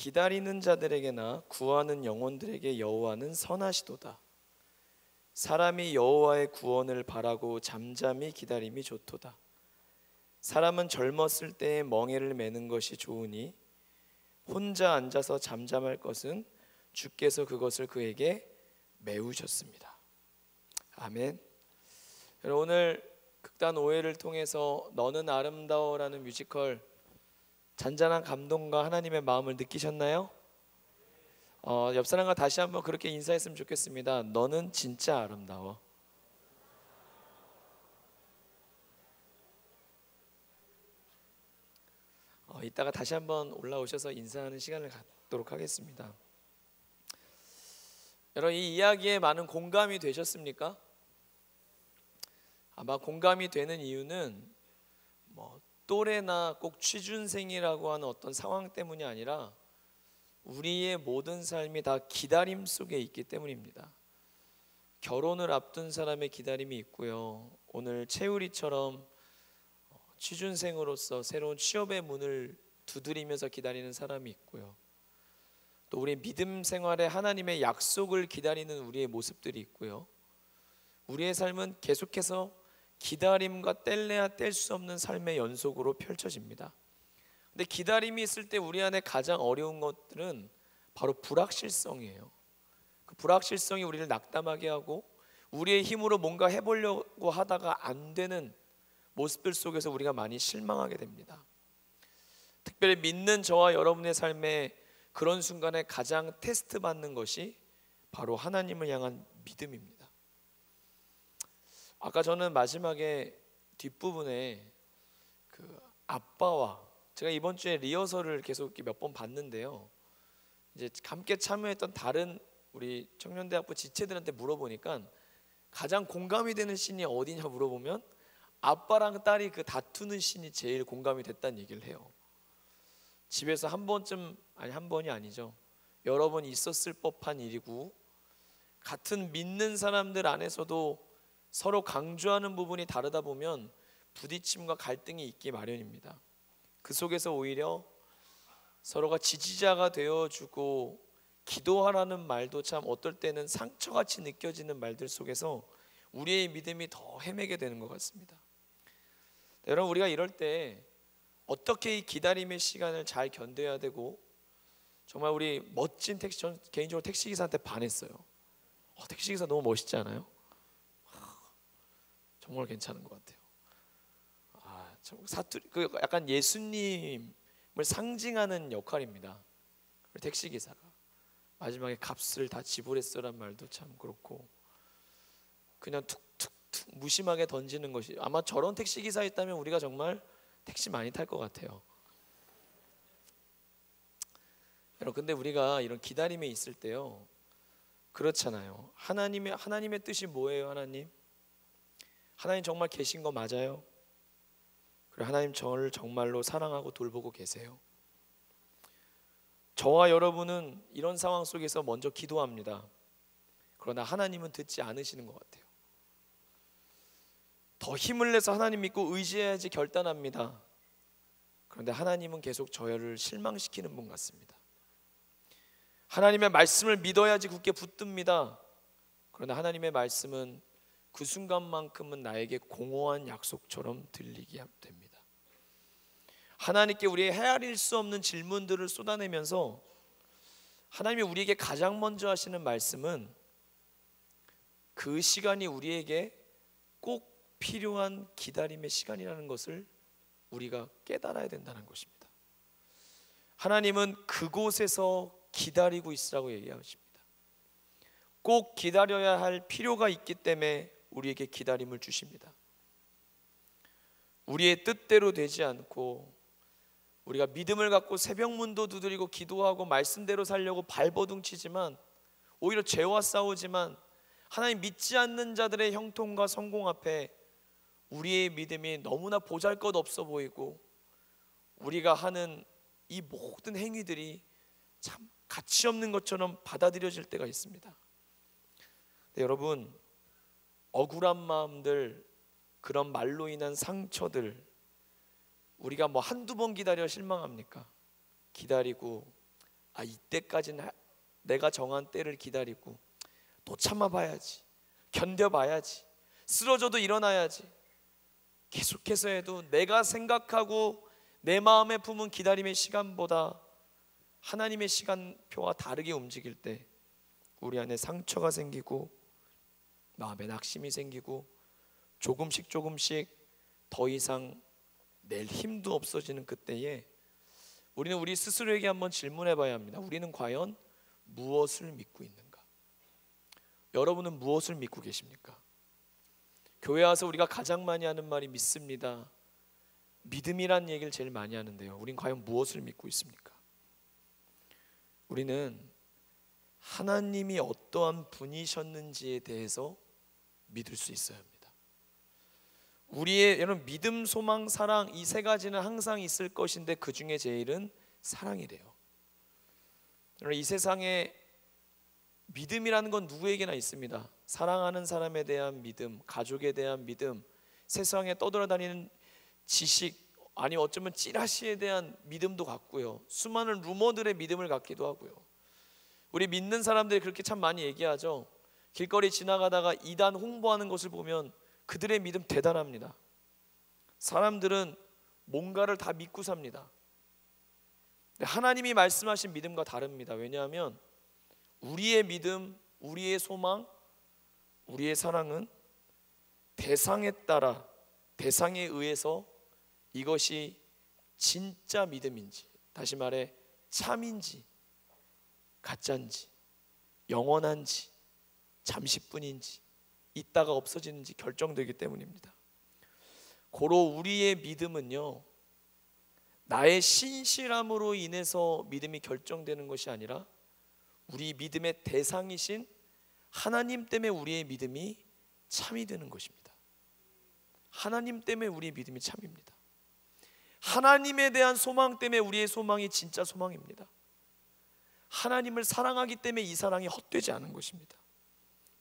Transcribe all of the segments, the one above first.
기다리는 자들에게나 구하는 영혼들에게 여호와는 선하시도다. 사람이 여호와의 구원을 바라고 잠잠히 기다림이 좋도다. 사람은 젊었을 때에 멍에를 매는 것이 좋으니 혼자 앉아서 잠잠할 것은 주께서 그것을 그에게 메우셨습니다. 아멘. 여러분, 오늘 극단 5회를 통해서 너는 아름다워라는 뮤지컬 잔잔한 감동과 하나님의 마음을 느끼셨나요? 옆 사람과 다시 한번 그렇게 인사했으면 좋겠습니다. 너는 진짜 아름다워. 이따가 다시 한번 올라오셔서 인사하는 시간을 갖도록 하겠습니다. 여러분, 이 이야기에 많은 공감이 되셨습니까? 아마 공감이 되는 이유는 또래나 꼭 취준생이라고 하는 어떤 상황 때문이 아니라 우리의 모든 삶이 다 기다림 속에 있기 때문입니다. 결혼을 앞둔 사람의 기다림이 있고요, 오늘 채우리처럼 취준생으로서 새로운 취업의 문을 두드리면서 기다리는 사람이 있고요, 또 우리 믿음 생활에 하나님의 약속을 기다리는 우리의 모습들이 있고요, 우리의 삶은 계속해서 기다림과 뗄래야 뗄 수 없는 삶의 연속으로 펼쳐집니다. 근데 기다림이 있을 때 우리 안에 가장 어려운 것들은 바로 불확실성이에요. 그 불확실성이 우리를 낙담하게 하고 우리의 힘으로 뭔가 해보려고 하다가 안 되는 모습들 속에서 우리가 많이 실망하게 됩니다. 특별히 믿는 저와 여러분의 삶에 그런 순간에 가장 테스트 받는 것이 바로 하나님을 향한 믿음입니다. 아까 저는 마지막에 뒷부분에 그 아빠와, 제가 이번 주에 리허설을 계속 몇 번 봤는데요, 이제 함께 참여했던 다른 우리 청년대학부 지체들한테 물어보니까 가장 공감이 되는 씬이 어디냐 물어보면 아빠랑 딸이 그 다투는 씬이 제일 공감이 됐다는 얘기를 해요. 집에서 한 번쯤, 아니 한 번이 아니죠, 여러 번 있었을 법한 일이고, 같은 믿는 사람들 안에서도 서로 강조하는 부분이 다르다 보면 부딪힘과 갈등이 있기 마련입니다. 그 속에서 오히려 서로가 지지자가 되어주고 기도하라는 말도 참 어떨 때는 상처같이 느껴지는 말들 속에서 우리의 믿음이 더 헤매게 되는 것 같습니다. 여러분, 우리가 이럴 때 어떻게 이 기다림의 시간을 잘 견뎌야 되고, 정말 우리 멋진 택시, 전 개인적으로 택시기사한테 반했어요. 택시기사 너무 멋있지 않아요? 정말 괜찮은 것 같아요. 사투리, 약간 예수님을 상징하는 역할입니다. 택시기사가 마지막에 값을 다 지불했어란 말도 참 그렇고, 그냥 툭툭툭 무심하게 던지는 것이, 아마 저런 택시기사 있다면 우리가 정말 택시 많이 탈 것 같아요. 여러분, 근데 우리가 이런 기다림에 있을 때요, 그렇잖아요. 하나님의 뜻이 뭐예요? 하나님 정말 계신 거 맞아요? 그리고 하나님 저를 정말로 사랑하고 돌보고 계세요? 저와 여러분은 이런 상황 속에서 먼저 기도합니다. 그러나 하나님은 듣지 않으시는 것 같아요. 더 힘을 내서 하나님 믿고 의지해야지 결단합니다. 그런데 하나님은 계속 저를 실망시키는 분 같습니다. 하나님의 말씀을 믿어야지 굳게 붙듭니다. 그러나 하나님의 말씀은 그 순간만큼은 나에게 공허한 약속처럼 들리게 됩니다. 하나님께 우리의 헤아릴 수 없는 질문들을 쏟아내면서 하나님이 우리에게 가장 먼저 하시는 말씀은 그 시간이 우리에게 꼭 필요한 기다림의 시간이라는 것을 우리가 깨달아야 된다는 것입니다. 하나님은 그곳에서 기다리고 있으라고 얘기하십니다. 꼭 기다려야 할 필요가 있기 때문에 우리에게 기다림을 주십니다. 우리의 뜻대로 되지 않고 우리가 믿음을 갖고 새벽문도 두드리고 기도하고 말씀대로 살려고 발버둥치지만 오히려 죄와 싸우지만 하나님 믿지 않는 자들의 형통과 성공 앞에 우리의 믿음이 너무나 보잘것없어 보이고 우리가 하는 이 모든 행위들이 참 가치 없는 것처럼 받아들여질 때가 있습니다. 네, 여러분, 억울한 마음들, 그런 말로 인한 상처들, 우리가 한두 번 기다려 실망합니까? 기다리고 이때까지는 내가 정한 때를 기다리고 또 참아봐야지, 견뎌봐야지, 쓰러져도 일어나야지, 계속해서 해도 내가 생각하고 내 마음에 품은 기다림의 시간보다 하나님의 시간표와 다르게 움직일 때 우리 안에 상처가 생기고 마음에 낙심이 생기고 조금씩 더 이상 낼 힘도 없어지는 그때에 우리는 우리 스스로에게 한번 질문해 봐야 합니다. 우리는 과연 무엇을 믿고 있는가? 여러분은 무엇을 믿고 계십니까? 교회 와서 우리가 가장 많이 하는 말이 믿습니다. 믿음이란 얘기를 제일 많이 하는데요, 우린 과연 무엇을 믿고 있습니까? 우리는 하나님이 어떠한 분이셨는지에 대해서 믿을 수 있어야 합니다. 우리의 여러분 믿음, 소망, 사랑 이 세 가지는 항상 있을 것인데 그 중에 제일은 사랑이래요. 여러분 이 세상에 믿음이라는 건 누구에게나 있습니다. 사랑하는 사람에 대한 믿음, 가족에 대한 믿음, 세상에 떠돌아다니는 지식, 아니 어쩌면 찌라시에 대한 믿음도 갖고요, 수많은 루머들의 믿음을 갖기도 하고요. 우리 믿는 사람들이 그렇게 참 많이 얘기하죠. 길거리 지나가다가 이단 홍보하는 것을 보면 그들의 믿음 대단합니다. 사람들은 뭔가를 다 믿고 삽니다. 하나님이 말씀하신 믿음과 다릅니다. 왜냐하면 우리의 믿음, 우리의 소망, 우리의 사랑은 대상에 따라, 대상에 의해서 이것이 진짜 믿음인지, 다시 말해 참인지 가짜인지, 영원한지 잠시뿐인지, 있다가 없어지는지 결정되기 때문입니다. 고로 우리의 믿음은요, 나의 신실함으로 인해서 믿음이 결정되는 것이 아니라 우리 믿음의 대상이신 하나님 때문에 우리의 믿음이 참이 되는 것입니다. 하나님 때문에 우리의 믿음이 참입니다. 하나님에 대한 소망 때문에 우리의 소망이 진짜 소망입니다. 하나님을 사랑하기 때문에 이 사랑이 헛되지 않은 것입니다.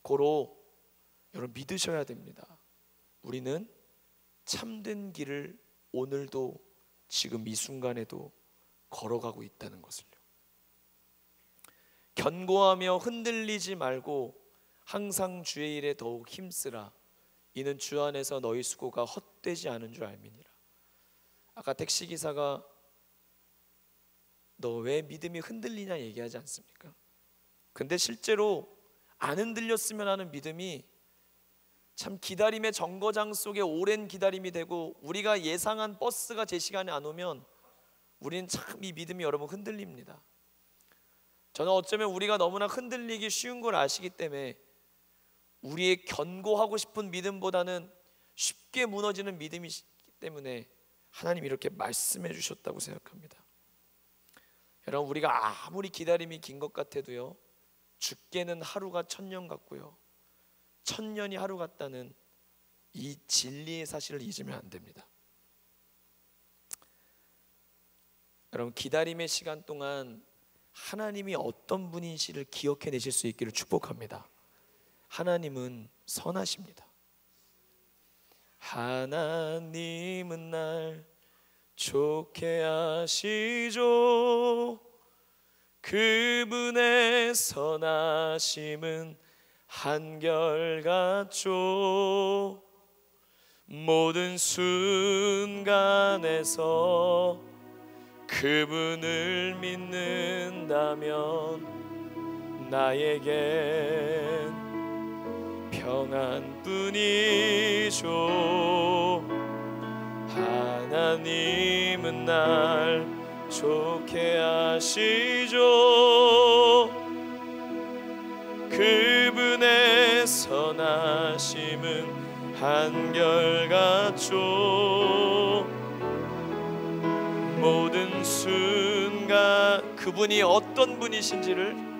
고로 여러분 믿으셔야 됩니다. 우리는 참된 길을 오늘도 지금 이 순간에도 걸어가고 있다는 것을요. 견고하며 흔들리지 말고 항상 주의 일에 더욱 힘쓰라. 이는 주 안에서 너희 수고가 헛되지 않은 줄 알미니라. 아까 택시기사가 너 왜 믿음이 흔들리냐 얘기하지 않습니까? 근데 실제로 안 흔들렸으면 하는 믿음이 참 기다림의 정거장 속에 오랜 기다림이 되고, 우리가 예상한 버스가 제 시간에 안 오면 우리는 참 이 믿음이 여러분 흔들립니다. 저는 어쩌면 우리가 너무나 흔들리기 쉬운 걸 아시기 때문에 우리의 견고하고 싶은 믿음보다는 쉽게 무너지는 믿음이기 때문에 하나님이 이렇게 말씀해 주셨다고 생각합니다. 여러분 우리가 아무리 기다림이 긴 것 같아도요, 죽게는 하루가 1000년 같고요, 1000년이 하루 같다는 이 진리의 사실을 잊으면 안 됩니다. 여러분 기다림의 시간 동안 하나님이 어떤 분이신지를 기억해내실 수 있기를 축복합니다. 하나님은 선하십니다. 하나님은 날 좋게 하시죠. 그분의 선하심은 한결같죠. 모든 순간에서 그분을 믿는다면 나에겐 평안뿐이죠. 하나님은 날 좋게 하시죠. 그분의 선하심은 한결같죠. 모든 순간 그분이 어떤 분이신지를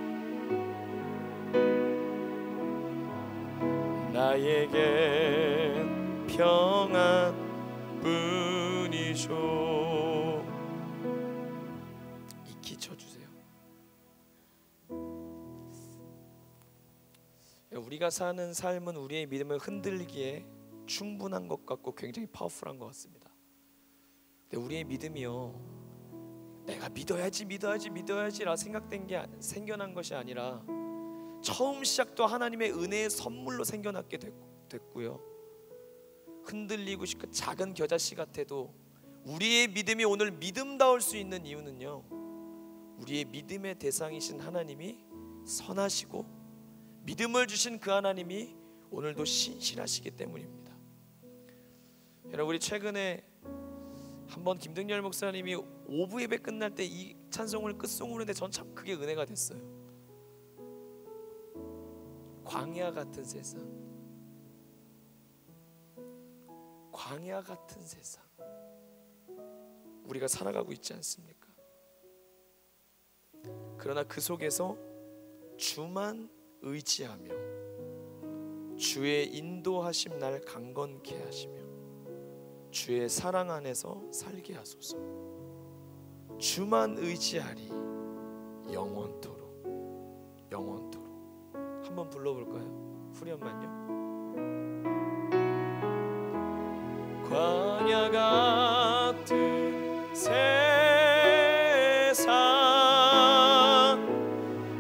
나에겐 평안뿐이죠. 익히 쳐주세요. 우리가 사는 삶은 우리의 믿음을 흔들기에 충분한 것 같고 굉장히 파워풀한 것 같습니다. 근데 우리의 믿음이요, 내가 믿어야지라 생겨난 것이 아니라 처음 시작도 하나님의 은혜의 선물로 생겨났게 됐고요. 흔들리고 싶고 작은 겨자씨 같아도 우리의 믿음이 오늘 믿음다울 수 있는 이유는요, 우리의 믿음의 대상이신 하나님이 선하시고 믿음을 주신 그 하나님이 오늘도 신실하시기 때문입니다. 여러분, 우리 최근에 한번 김등열 목사님이 오부 예배 끝날 때 이 찬송을 끝송으로 했는데 전 참 그게 은혜가 됐어요. 광야 같은 세상, 광야 같은 세상 우리가 살아가고 있지 않습니까? 그러나 그 속에서 주만 의지하며 주의 인도하심 날 강건케 하시며 주의 사랑 안에서 살게 하소서. 주만 의지하리 영원토록. 한번 불러볼까요? 후렴만요. 광야 같은 세상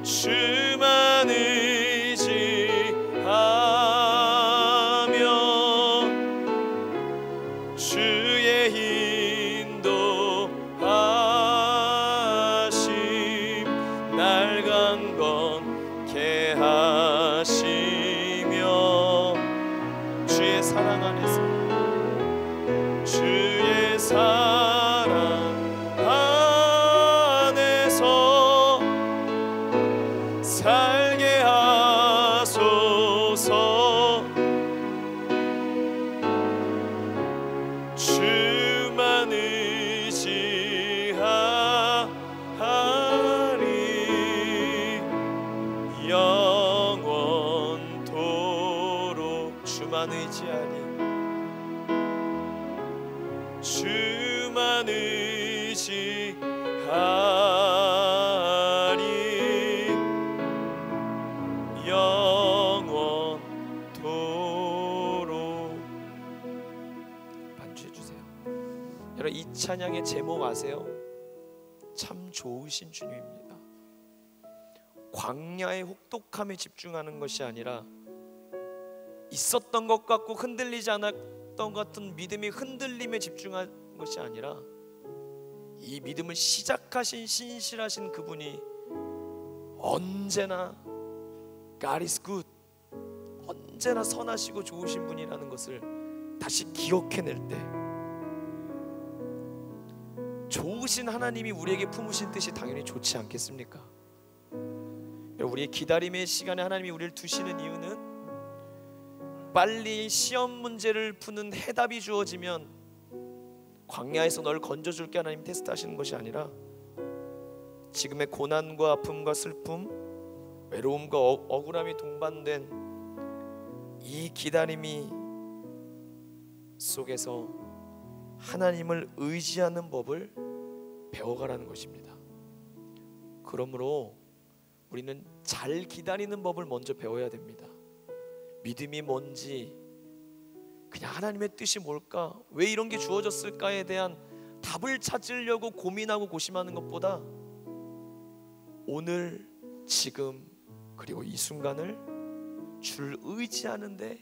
주만 의지하며 주의 인도하심 날 강건케 하시며 주의 사랑 안에서 주의 사랑 안에서 살게 하소서. 주만 의지하리 영원토록. 주만 의지하리 주만 의지하리 영원토록. 반주해 주세요. 여러분, 이 찬양의 제목 아세요? 참 좋으신 주님입니다. 광야의 혹독함에 집중하는 것이 아니라 있었던 것 같고 흔들리지 않았던 것 같은 믿음이 흔들림에 집중한 것이 아니라 이 믿음을 시작하신 신실하신 그분이 언제나 God is good, 언제나 선하시고 좋으신 분이라는 것을 다시 기억해낼 때 좋으신 하나님이 우리에게 품으신 뜻이 당연히 좋지 않겠습니까? 우리의 기다림의 시간에 하나님이 우리를 두시는 이유는 빨리 시험 문제를 푸는 해답이 주어지면 광야에서 널 건져줄게 하나님 테스트하시는 것이 아니라 지금의 고난과 아픔과 슬픔, 외로움과 억울함이 동반된 이 기다림이 속에서 하나님을 의지하는 법을 배워가라는 것입니다. 그러므로 우리는 잘 기다리는 법을 먼저 배워야 됩니다. 믿음이 뭔지, 그냥 하나님의 뜻이 뭘까, 왜 이런 게 주어졌을까에 대한 답을 찾으려고 고민하고 고심하는 것보다 오늘, 지금, 그리고 이 순간을 주를 의지하는데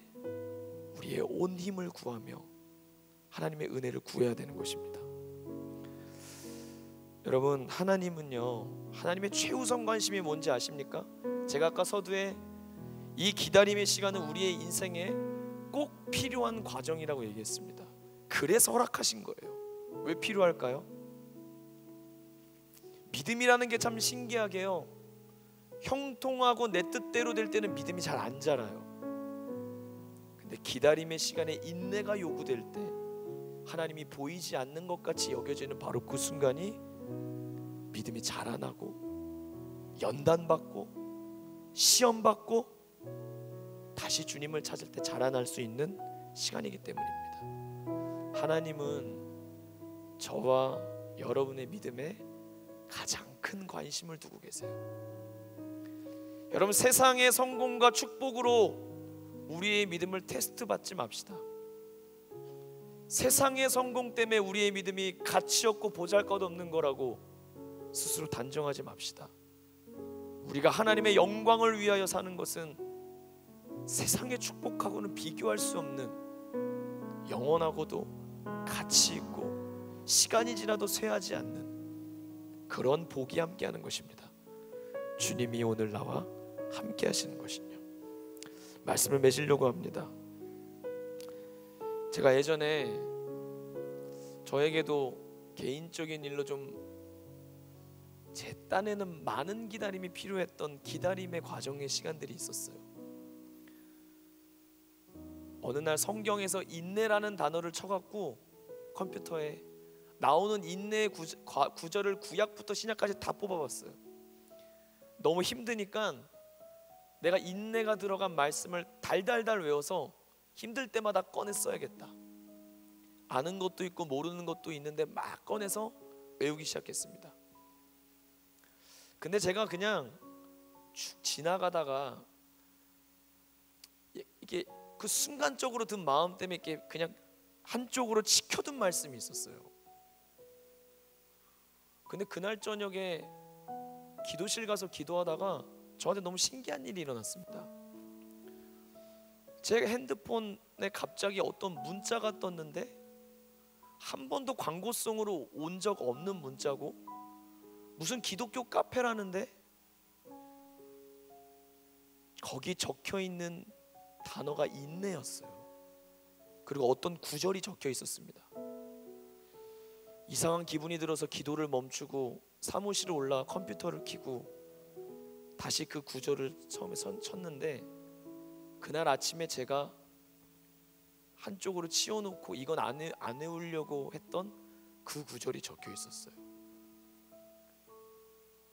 우리의 온 힘을 구하며 하나님의 은혜를 구해야 되는 것입니다. 여러분, 하나님은요, 하나님의 최우선 관심이 뭔지 아십니까? 제가 아까 서두에 이 기다림의 시간은 우리의 인생에 꼭 필요한 과정이라고 얘기했습니다. 그래서 허락하신 거예요. 왜 필요할까요? 믿음이라는 게 참 신기하게요, 형통하고 내 뜻대로 될 때는 믿음이 잘 안 자라요. 근데 기다림의 시간에 인내가 요구될 때 하나님이 보이지 않는 것 같이 여겨지는 바로 그 순간이 믿음이 자라나고 연단받고 시험받고 다시 주님을 찾을 때 자라날 수 있는 시간이기 때문입니다. 하나님은 저와 여러분의 믿음에 가장 큰 관심을 두고 계세요. 여러분, 세상의 성공과 축복으로 우리의 믿음을 테스트 받지 맙시다. 세상의 성공 때문에 우리의 믿음이 가치 없고 보잘것없는 거라고 스스로 단정하지 맙시다. 우리가 하나님의 영광을 위하여 사는 것은 세상의 축복하고는 비교할 수 없는 영원하고도 가치 있고 시간이 지나도 쇠하지 않는 그런 복이 함께하는 것입니다. 주님이 오늘 나와 함께 하시는 것이요. 말씀을 맺으려고 합니다. 제가 예전에 저에게도 개인적인 일로 좀 제 딴에는 많은 기다림이 필요했던 기다림의 과정의 시간들이 있었어요. 어느 날 성경에서 인내라는 단어를 쳐갖고 컴퓨터에 나오는 인내의 구절을 구약부터 신약까지 다 뽑아봤어요. 너무 힘드니까 내가 인내가 들어간 말씀을 달달달 외워서 힘들 때마다 꺼내 써야겠다. 아는 것도 있고 모르는 것도 있는데 막 꺼내서 외우기 시작했습니다. 근데 제가 그냥 쭉 지나가다가 이게 그 순간적으로 든 마음 때문에 이렇게 그냥 한쪽으로 치켜둔 말씀이 있었어요. 근데 그날 저녁에 기도실 가서 기도하다가 저한테 너무 신기한 일이 일어났습니다. 제 핸드폰에 갑자기 어떤 문자가 떴는데 한 번도 광고성으로 온 적 없는 문자고 무슨 기독교 카페라는데 거기 적혀있는 단어가 인내였어요. 그리고 어떤 구절이 적혀 있었습니다. 이상한 기분이 들어서 기도를 멈추고 사무실에 올라 컴퓨터를 켜고 다시 그 구절을 처음에 쳤는데 그날 아침에 제가 한쪽으로 치워놓고 이건 안 외우려고 했던 그 구절이 적혀 있었어요.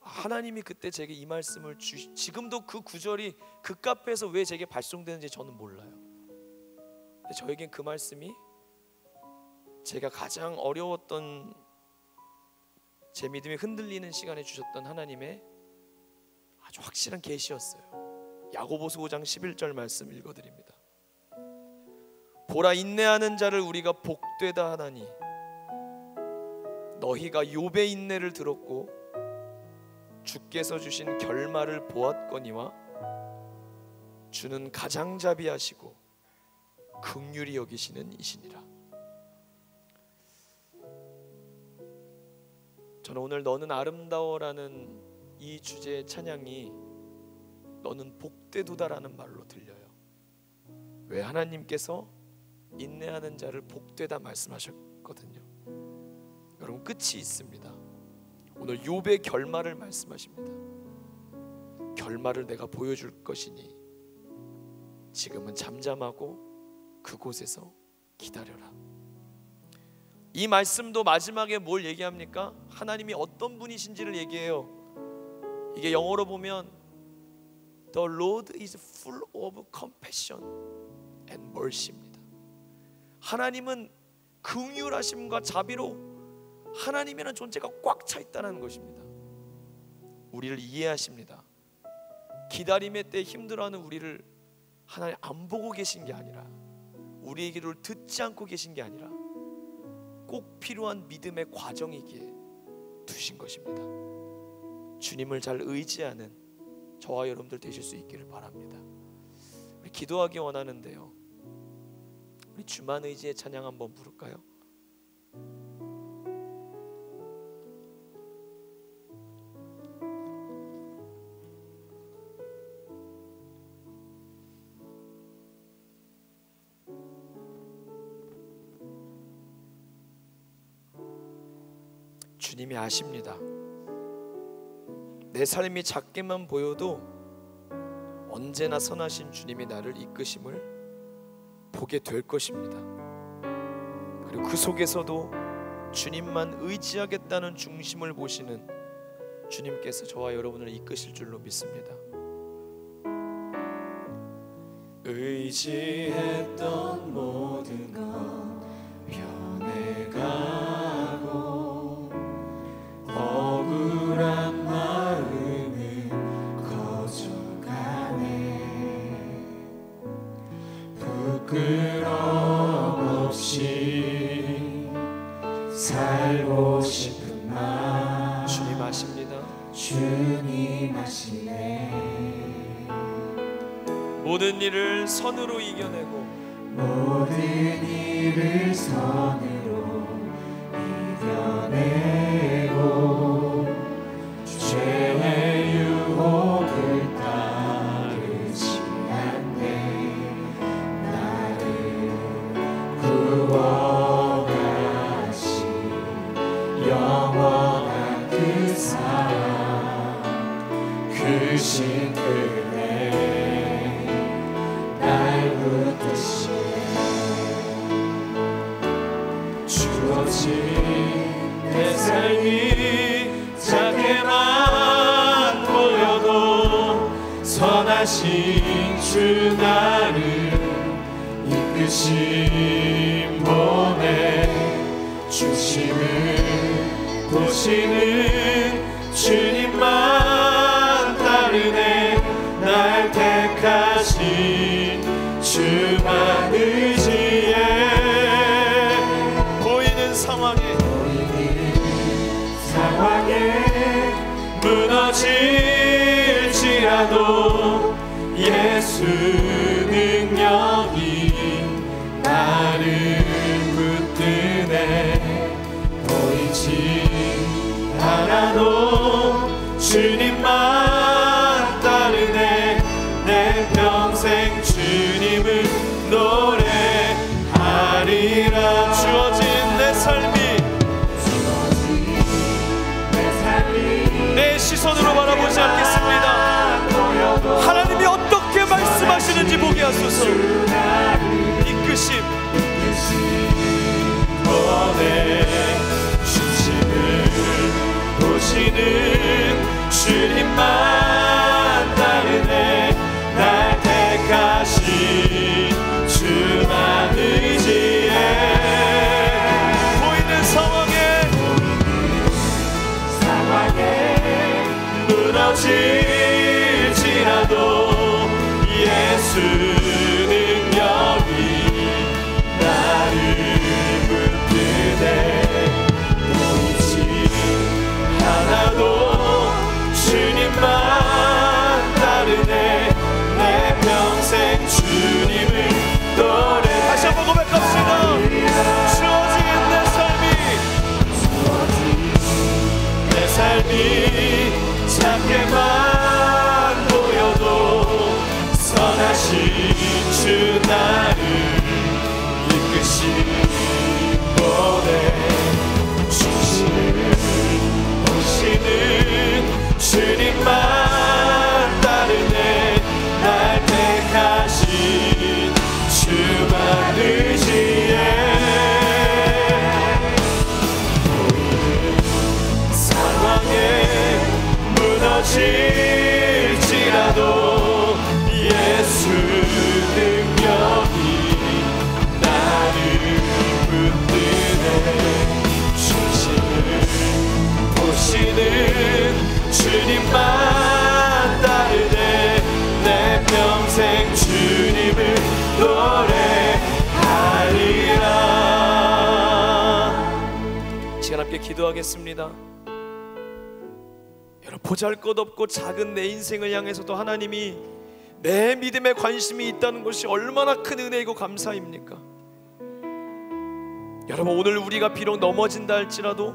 하나님이 그때 제게 이 말씀을 지금도 그 구절이 그 카페에서 왜 제게 발송되는지 저는 몰라요. 근데 저에겐 그 말씀이 제가 가장 어려웠던 제 믿음이 흔들리는 시간에 주셨던 하나님의 아주 확실한 계시였어요. 야고보서 5장 11절 말씀 읽어드립니다. 보라, 인내하는 자를 우리가 복되다 하나니 너희가 욥의 인내를 들었고 주께서 주신 결말을 보았거니와 주는 가장자비하시고 긍휼히 여기시는 이시니라. 저는 오늘 너는 아름다워라는 이 주제의 찬양이 너는 복되도다라는 말로 들려요. 왜? 하나님께서 인내하는 자를 복되다 말씀하셨거든요. 여러분, 끝이 있습니다. 오늘 욥의 결말을 말씀하십니다. 결말을 내가 보여줄 것이니 지금은 잠잠하고 그곳에서 기다려라. 이 말씀도 마지막에 뭘 얘기합니까? 하나님이 어떤 분이신지를 얘기해요. 이게 영어로 보면 The Lord is full of compassion and mercy입니다. 하나님은 긍휼하심과 자비로 하나님이라는 존재가 꽉 차 있다는 것입니다. 우리를 이해하십니다. 기다림의 때 힘들어하는 우리를 하나님 안 보고 계신 게 아니라 우리의 기도를 듣지 않고 계신 게 아니라 꼭 필요한 믿음의 과정이기에 두신 것입니다. 주님을 잘 의지하는 저와 여러분들 되실 수 있기를 바랍니다. 우리 기도하기 원하는데요, 우리 주만 의지의 찬양 한번 부를까요? 주님이 아십니다. 내 삶이 작게만 보여도 언제나 선하신 주님이 나를 이끄심을 보게 될 것입니다. 그리고 그 속에서도 주님만 의지하겠다는 중심을 보시는 주님께서 저와 여러분을 이끄실 줄로 믿습니다. 의지했던 모든 건 변해가고 억울한 마음은 커져가네. 부끄럼 없이 살고 싶은 마음 주님 아십니다. 임하시네. 모든 일을 선으로 이겨내고 모든 일을 선으로 이겨내고 죄의 유혹을 따르지 않네. 나를 구원하신 영원한 그 사랑, 그 신들의 날 붙드시네. 주어진 내 삶이 작게만 보여도 선하신 주 나를 이끄심 보내. 주심을 보시는 주님만 따르네. 날 택하신 주만 의지해. 보이는 상황에 무너질지라도 예수 능력이 나를 붙드네. 보이지 않아도 주님만 따르네. 내 평생 주님을 노래하리라. 주어진 내 삶이 내 시선으로 바라보지 않겠습니다. 하나님이 어떻게 말씀하시는지 보게 하소서. 이끄심 보내. 주심을 보시는 주님만 따르네. 날 택하신 주만 의지해. 보이는 상황에 무너질지라도 예수 능력이 나를 붙드네. 보이지 않아도 주님만 따르네. 내 평생 주님을 노래. 다시 한번 고백합시다. 주어진 내 삶이 작게만 보여도 선하신 주 나를 이끄시 보내. 주심을 보시는 주님만 따르네. 날 택하신 주만 의지해. 무너질지라도 예수 능력이 나를 붙드네. 주심을 보시는 주님만 따르네. 내 평생 주님을 노래하리라. 시간 함께 기도하겠습니다. 보잘것없고 작은 내 인생을 향해서도 하나님이 내 믿음에 관심이 있다는 것이 얼마나 큰 은혜이고 감사입니까? 여러분, 오늘 우리가 비록 넘어진다 할지라도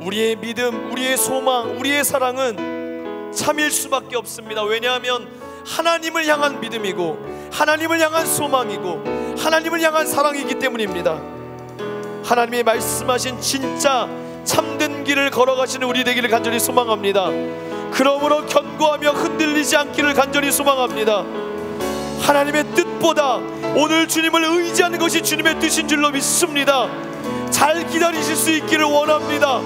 우리의 믿음, 우리의 소망, 우리의 사랑은 참일 수밖에 없습니다. 왜냐하면 하나님을 향한 믿음이고 하나님을 향한 소망이고 하나님을 향한 사랑이기 때문입니다. 하나님이 말씀하신 진짜 참된 길을 걸어가시는 우리 되기를 간절히 소망합니다. 그러므로 견고하며 흔들리지 않기를 간절히 소망합니다. 하나님의 뜻보다 오늘 주님을 의지하는 것이 주님의 뜻인 줄로 믿습니다. 잘 기다리실 수 있기를 원합니다.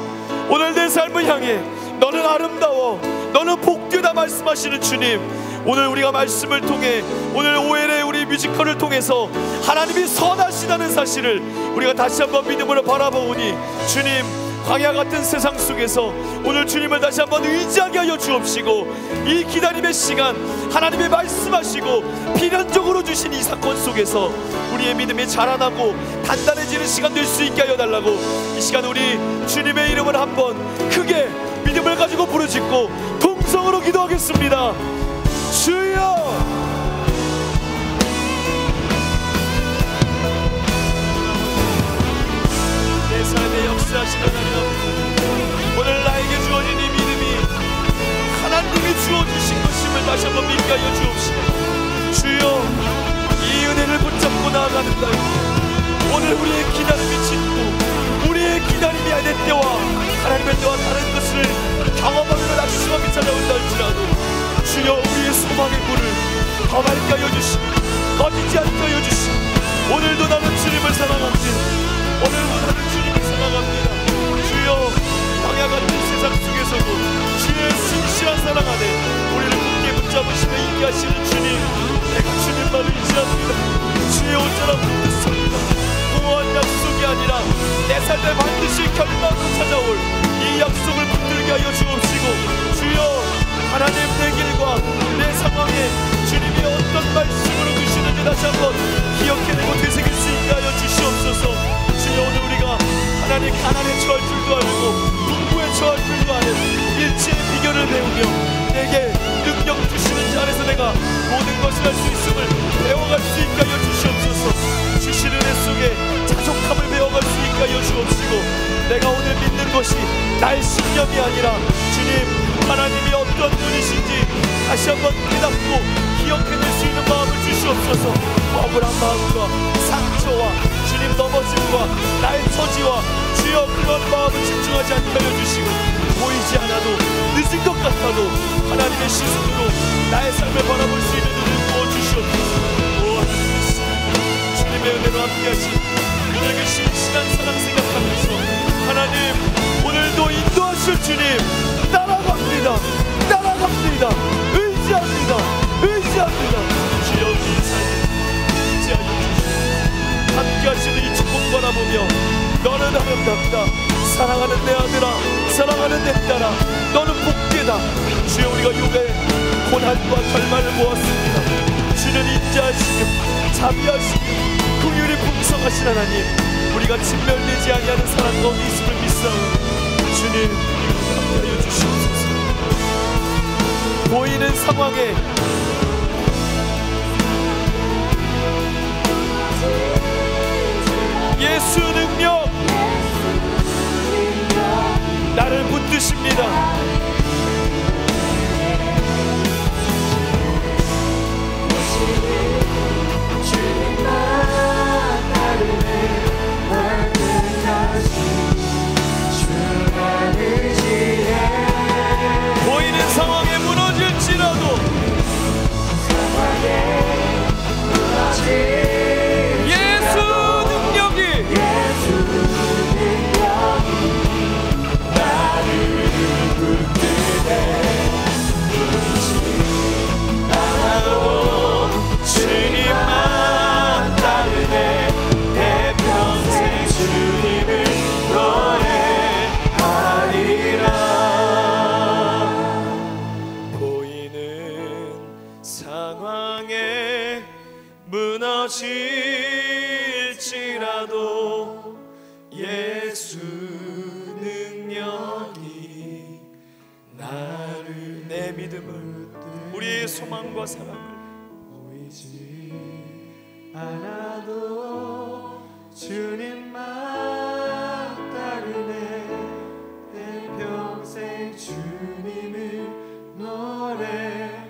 오늘 내 삶을 향해 너는 아름다워, 너는 복되다 말씀하시는 주님, 오늘 우리가 말씀을 통해, 오늘 오엘의 우리 뮤지컬을 통해서 하나님이 선하시다는 사실을 우리가 다시 한번 믿음으로 바라보니, 주님, 광야 같은 세상 속에서 오늘 주님을 다시 한번 의지하게 하여 주옵시고, 이 기다림의 시간 하나님이 말씀하시고 필연적으로 주신 이 사건 속에서 우리의 믿음이 자라나고 단단해지는 시간 될 수 있게 하여 달라고, 이 시간 우리 주님의 이름을 한번 크게 믿음을 가지고 부르짖고 동성을 이름으로 기도하겠습니다. 주여, 내 삶에 역사하시는 하나님, 오늘 나에게 주어진 이 믿음이 하나님이 주어주신 것임을 다시 한번 믿게 하여 주옵시고, 주여, 이 은혜를 붙잡고 나아가는다. 오늘 우리의 기다림이 짓고 우리의 기다림이 아닌 때와 하나님의 때와 다른 것을 경험하며 낙심하게 찾아온다 할지라도 주여, 우리의 소망의 불을 더 밝게 하여 주시고 꺼지지 않게 하여 주시고, 오늘도 나는 주님을 사랑합니다. 오늘도 나는 주님을 사랑합니다. 주여, 광야 같은 세상 속에서도 주의 신실한 사랑 안에 우리를 굳게 붙잡으시며 있게 하시는 주님, 내가 주님만을 의지합니다. 주의 온전한 붙듭니다. 공허한 약속이 아니라 내 삶에 반드시 결말로 찾아올 이 약속을 붙들게 하여 주옵시고, 주여, 하나님 내 길과 내 상황에 주님이 어떤 말씀으로 주시는지 다시 한번 기억해내고 되새길 수 있게 하여 주시옵소서. 주여, 오늘 우리가 하나님 가난에 처할 줄도 알고 분부에 처할 줄도 아는 일체의 비결을 배우며 내게 능력 주시는 자 안에서 내가 모든 것을 할 수 있음을 배워갈 수 있게 하여 주시옵소서. 주시는 은혜 속에 자족함을 배워갈 수 있게 하여 주옵시고, 내가 오늘 믿는 것이 나의 신념이 아니라 주님 하나님이 어떤 분이신지 다시 한번 깨닫고 기억해낼 수 있는 마음을 주시옵소서. 억울한 마음과 상처와 주님 넘어짐과 나의 처지와 주여 그런 마음을 집중하지 않게 하여 주시고, 보이지 않아도 늦은 것 같아도 하나님의 시선으로 나의 삶을 바라볼 수 있는 눈을 부어주시옵소서. 주님의 은혜로 함께하신 오늘의 신실한 사랑 생각하면서 하나님, 오늘도 인도하실 주님 따라갑니다. 따라갑니다. 의지합니다. 의지합니다. 주여, 우리의 삶을 의지하여 주시고 함께하시는 이 축복 바라보며 너는 아름답다. 사랑하는 내 아들아, 사랑하는 내 딸아, 너는 복되다. 주여, 우리가 욥의 고난과 결말을 보았습니다. 주는 인자하시고 자비하시고 긍휼이 풍성하신 하나님, 우리가 진멸되지 아니하는 사랑 가운데 있음을 믿사오니 주님 함께하여 주시옵소서. 보이는 상황에 예수 능력 나를 붙드십니다. 보이는 상황에 무너질지라도 예수 능력이 나를 붙드네. 나도 주님만 따르네. 내 평생 주님을 노래하리라. 보이는 상황에 무너질지라도 예수 능력이 나를, 내 믿음을, 우리의 소망과 사랑을 보이지 않아도 주님만 따르네. 내 평생 주님을 노래하리라.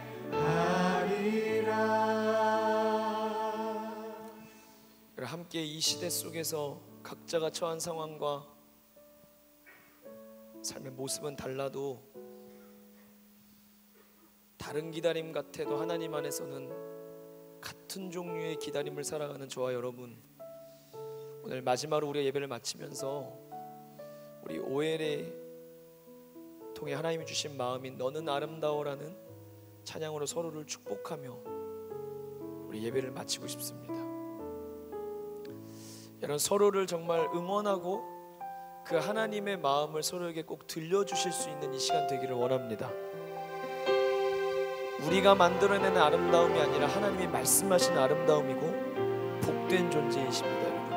함께 이 시대 속에서 각자가 처한 상황과 삶의 모습은 달라도 다른 기다림 같아도 하나님 안에서는 같은 종류의 기다림을 살아가는 저와 여러분, 오늘 마지막으로 우리가 예배를 마치면서 우리 오엘에 통해 하나님이 주신 마음인 너는 아름다워라는 찬양으로 서로를 축복하며 우리 예배를 마치고 싶습니다. 여러분, 서로를 정말 응원하고 그 하나님의 마음을 서로에게 꼭 들려주실 수 있는 이 시간 되기를 원합니다. 우리가 만들어내는 아름다움이 아니라 하나님이 말씀하시는 아름다움이고 복된 존재이십니다. 여러분,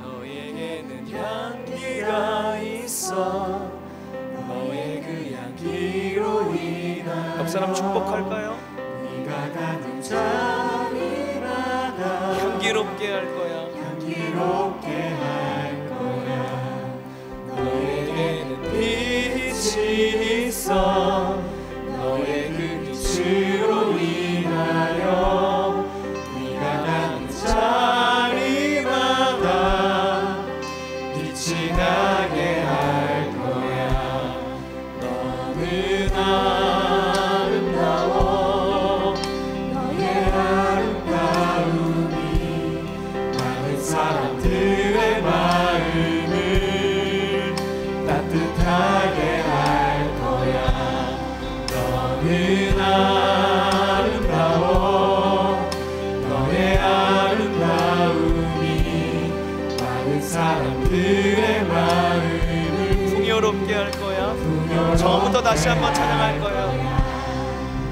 너에게는 향기가 있어 사람 축복할까요? 네가 가는 자리마다 향기롭게 할 거야. 향기롭게 할 거야. 너에게는 빛이 있어. 너의 그 빛으로 인하여 네가 가는 자리마다 빛이 나게 할 거야. 너는 아름다워. 너의 아름다움이 많은 사람들의 마음을 따뜻하게 할 거야. 너는 아름다워. 너의 아름다움이 많은 사람들의 마음을 풍요롭게 할 거야. 풍요롭게 처음부터 다시 한번 할 찬양할 거야.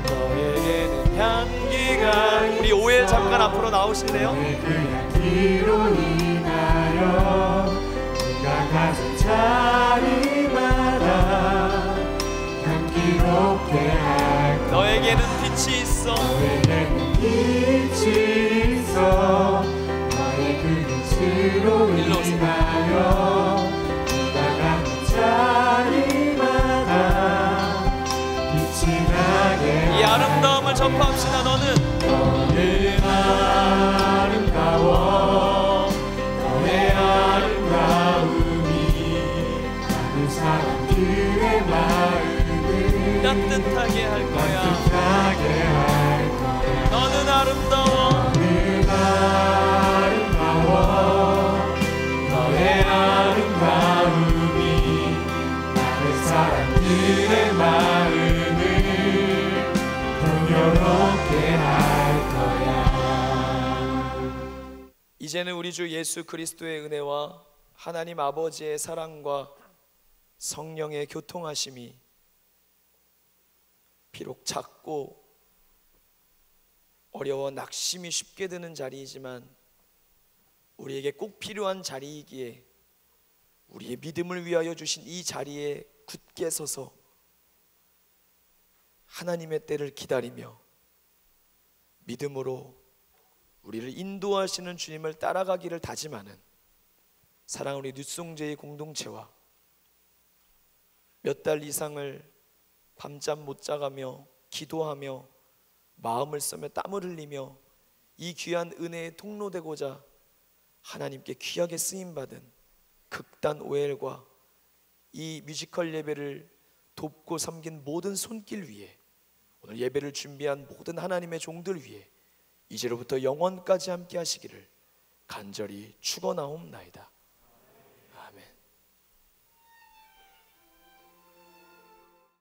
너에게는 향기가. 우리 오해 잠깐 앞으로 나오실래요? 너의 그 향기로 인하여 네가 가는 자리마다 향기롭게 할 거야. 너에게는 빛이 있어. 너에게는 빛이 있어. 너의 그 빛으로 일로 오세요. 인하여 네가 가는 자리마다 빛이 나게 이 아름다움을 접합시다. 너는 너는 아름다워. 너의 아름다움이 많은 사람들의 마음을 따뜻하게 할 거야. 따뜻하게 할 거야. 너는 아름다워. 너는 아름다워. 너의 아름다움이 많은 사람들의 마음을 풍요롭게 할 거야. 이제는 우리 주 예수 그리스도의 은혜와 하나님 아버지의 사랑과 성령의 교통하심이 비록 작고 어려워 낙심이 쉽게 드는 자리이지만 우리에게 꼭 필요한 자리이기에 우리의 믿음을 위하여 주신 이 자리에 굳게 서서 하나님의 때를 기다리며 믿음으로 우리를 인도하시는 주님을 따라가기를 다짐하는 사랑 우리 뉴송제의 공동체와 몇 달 이상을 밤잠 못 자가며 기도하며 마음을 쓰며 땀을 흘리며 이 귀한 은혜의 통로되고자 하나님께 귀하게 쓰임받은 극단 오엘과 이 뮤지컬 예배를 돕고 섬긴 모든 손길 위에 오늘 예배를 준비한 모든 하나님의 종들 위에 이제로부터 영원까지 함께 하시기를 간절히 축원하옵나이다.